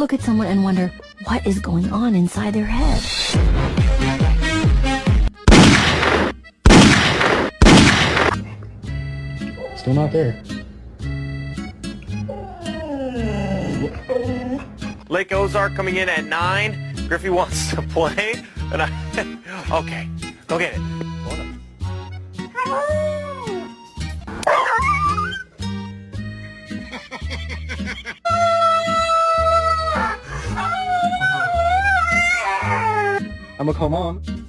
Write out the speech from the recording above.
look at someone and wonder what is going on inside their head. Still not there. Lake Ozark coming in at 9. Griffey wants to play, and okay, go get it. I'm gonna come on.